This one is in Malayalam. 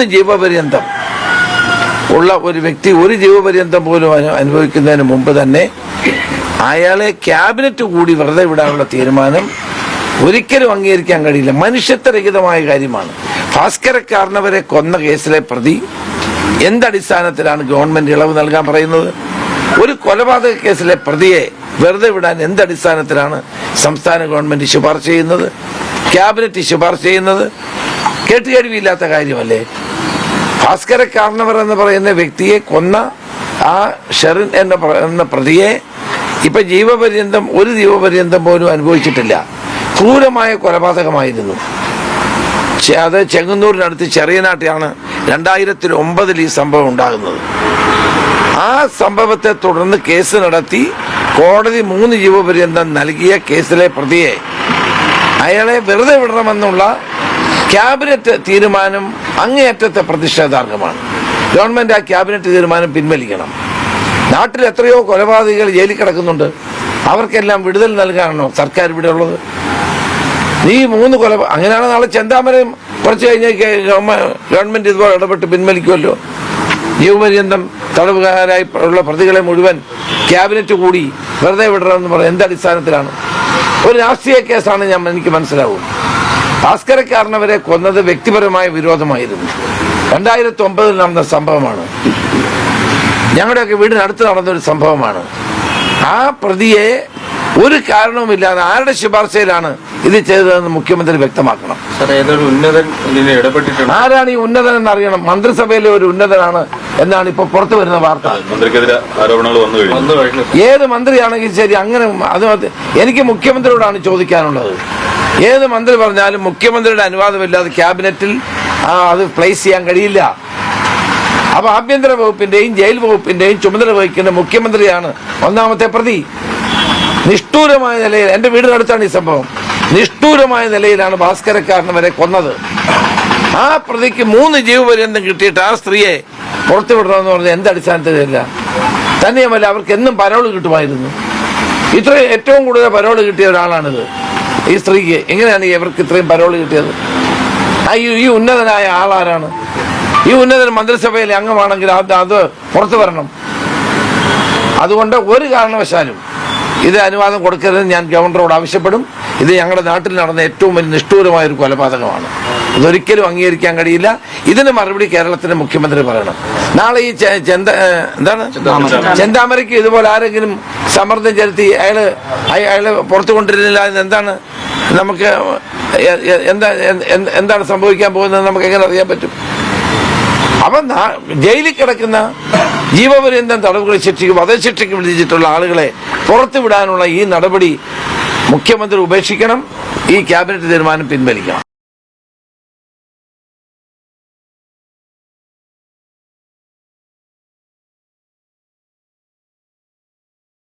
3 ജീവപര്യന്തം ഉള്ള ഒരു വ്യക്തി ഒരു ജീവപര്യന്തം പോലും അനുഭവിക്കുന്നതിന് മുമ്പ് തന്നെ അയാളെ ക്യാബിനറ്റ് കൂടി വെറുതെ വിടാനുള്ള തീരുമാനം ഒരിക്കലും അംഗീകരിക്കാൻ കഴിയില്ല. മനുഷ്യത്വരഹിതമായ കാര്യമാണ്. ഭാസ്കര കാർണവരെ കൊന്ന കേസിലെ പ്രതി എന്തടിസ്ഥാനത്തിലാണ് ഗവൺമെന്റ് ഇളവ് നൽകാൻ പറയുന്നത്? ഒരു കൊലപാതക കേസിലെ പ്രതിയെ വെറുതെ വിടാൻ എന്തടിസ്ഥാനത്തിലാണ് സംസ്ഥാന ഗവൺമെന്റ് ശുപാർശ ചെയ്യുന്നത്, ക്യാബിനറ്റ് ശുപാർശ ചെയ്യുന്നത്? കേട്ടുകേഴ്വിയില്ലാത്ത കാര്യമല്ലേ? ഭാസ്കര കാർണവർ എന്ന് പറയുന്ന വ്യക്തിയെ കൊന്ന ആ ഷെറിൻ എന്ന പ്രതിയെ ഇപ്പൊ ഒരു ജീവപര്യന്തം പോലും അനുഭവിച്ചിട്ടില്ല. ക്രൂരമായ കൊലപാതകമായിരുന്നു. അത് ചെങ്ങന്നൂരിനടുത്ത് ചെറിയനാട്ടിലാണ് 2009 ഈ സംഭവം ഉണ്ടാകുന്നത്. ആ സംഭവത്തെ തുടർന്ന് കേസ് നടത്തി കോടതി 3 ജീവപര്യന്തം നൽകിയ കേസിലെ പ്രതിയെ അയാളെ വെറുതെ വിടണമെന്നുള്ള ക്യാബിനറ്റ് തീരുമാനം അങ്ങേയറ്റത്തെ പ്രതിഷേധാർഹമാണ്. ഗവൺമെന്റ് ആ ക്യാബിനറ്റ് തീരുമാനം പിൻവലിക്കണം. നാട്ടിൽ എത്രയോ കൊലപാതകികൾ ജയിലിൽ കിടക്കുന്നുണ്ട്. അവർക്കെല്ലാം വിടുതൽ നൽകാനാണോ സർക്കാർ ഇവിടെ ഉള്ളത്? ഈ 3 അങ്ങനെയാണ് നാളെ ചെന്താമരയും കുറച്ച് കഴിഞ്ഞ് ഗവൺമെന്റ് ഇതുപോലെ ഇടപെട്ട് പിൻവലിക്കുമല്ലോ. ജീവപര്യന്തം തടവുകാരായി ഉള്ള പ്രതികളെ മുഴുവൻ ക്യാബിനറ്റ് കൂടി വെറുതെ വിടണമെന്ന് പറയുന്നത് എന്തടിസ്ഥാനത്തിലാണ്? ഒരു രാഷ്ട്രീയ കേസാണ് എനിക്ക് മനസ്സിലാവും. ഭാസ്കര കാർണവരെ കൊന്നത് വ്യക്തിപരമായ വിരോധമായിരുന്നു. 2009 നടന്ന സംഭവമാണ്. ഞങ്ങളുടെയൊക്കെ വീടിനടുത്ത് നടന്നൊരു സംഭവമാണ്. ആ പ്രതിയെ ഒരു കാരണവുമില്ലാതെ ആരുടെ ശുപാർശയിലാണ് ഇത് ചെയ്തതെന്ന് മുഖ്യമന്ത്രി വ്യക്തമാക്കണം. ആരാണ് ഈ ഉന്നതൻ എന്നറിയണം. മന്ത്രിസഭയിലെ ഒരു ഉന്നതനാണ് എന്നാണ് ഇപ്പൊ പുറത്തു വരുന്ന വാർത്ത. ഏത് മന്ത്രിയാണെങ്കിൽ ശരി, അങ്ങനെ അത് എനിക്ക് മുഖ്യമന്ത്രിയോടാണ് ചോദിക്കാനുള്ളത്. ഏത് മന്ത്രി പറഞ്ഞാലും മുഖ്യമന്ത്രിയുടെ അനുവാദമില്ലാതെ ക്യാബിനറ്റിൽ അത് പ്ലേസ് ചെയ്യാൻ കഴിയില്ല. അപ്പൊ ആഭ്യന്തര വകുപ്പിന്റെയും ജയിൽ വകുപ്പിന്റെയും ചുമതല വഹിക്കുന്ന മുഖ്യമന്ത്രിയാണ് ഒന്നാമത്തെ പ്രതി. നിഷ്ഠൂരമായ നിലയിൽ, എന്റെ വീടിനടുത്താണ് ഈ സംഭവം, നിഷ്ഠൂരമായ നിലയിലാണ് ഭാസ്കര കാർണവരെ കൊന്നത്. ആ പ്രതിക്ക് 3 ജീവപര്യന്തം കിട്ടിയിട്ട് ആ സ്ത്രീയെ പുറത്തുവിടണമെന്ന് പറഞ്ഞാൽ എന്തടിസ്ഥാനത്തിലില്ല. തന്നെയുമല്ല, അവർക്ക് എന്നും പരോള് കിട്ടുമായിരുന്നു. ഏറ്റവും കൂടുതൽ പരോള് കിട്ടിയ ഒരാളാണിത്. ഈ സ്ത്രീക്ക് എങ്ങനെയാണ് ഇവർക്ക് ഇത്രയും പരോള് കിട്ടിയത്? ഈ ഉന്നതനായ ആളാരാണ്? ഈ ഉന്നതൻ മന്ത്രിസഭയിലെ അംഗമാണെങ്കിൽ അത് പുറത്തു വരണം. അതുകൊണ്ട് ഒരു കാരണവശാലും ഇത് അനുവാദം കൊടുക്കരുതെന്ന് ഞാൻ ഗവർണറോട് ആവശ്യപ്പെടും. ഇത് ഞങ്ങളുടെ നാട്ടിൽ നടന്ന ഏറ്റവും വലിയ നിഷ്ഠൂരമായ ഒരു കൊലപാതകമാണ്. ഇതൊരിക്കലും അംഗീകരിക്കാൻ കഴിയില്ല. ഇതിന് മറുപടി കേരളത്തിന്റെ മുഖ്യമന്ത്രി പറയണം. നാളെ ഈ ചെന്താമരയ്ക്ക് ഇതുപോലെ ആരെങ്കിലും സമ്മർദ്ദം ചെലുത്തി അയാള് പുറത്തു കൊണ്ടിരുന്നില്ല എന്ന് എന്താണ് നമുക്ക് എന്താണ് സംഭവിക്കാൻ പോകുന്നത് നമുക്ക് എങ്ങനെ അറിയാൻ പറ്റും? അവൻ ജയിലിൽ കിടക്കുന്ന ജീവപര്യന്തം തടവുകൾ ശിക്ഷയ്ക്ക് വധശിക്ഷയ്ക്ക് വിധിച്ചിട്ടുള്ള ആളുകളെ പുറത്തുവിടാനുള്ള ഈ നടപടി മുഖ്യമന്ത്രി ഉപേക്ഷിക്കണം. ഈ ക്യാബിനറ്റ് തീരുമാനം പിൻവലിക്കണം.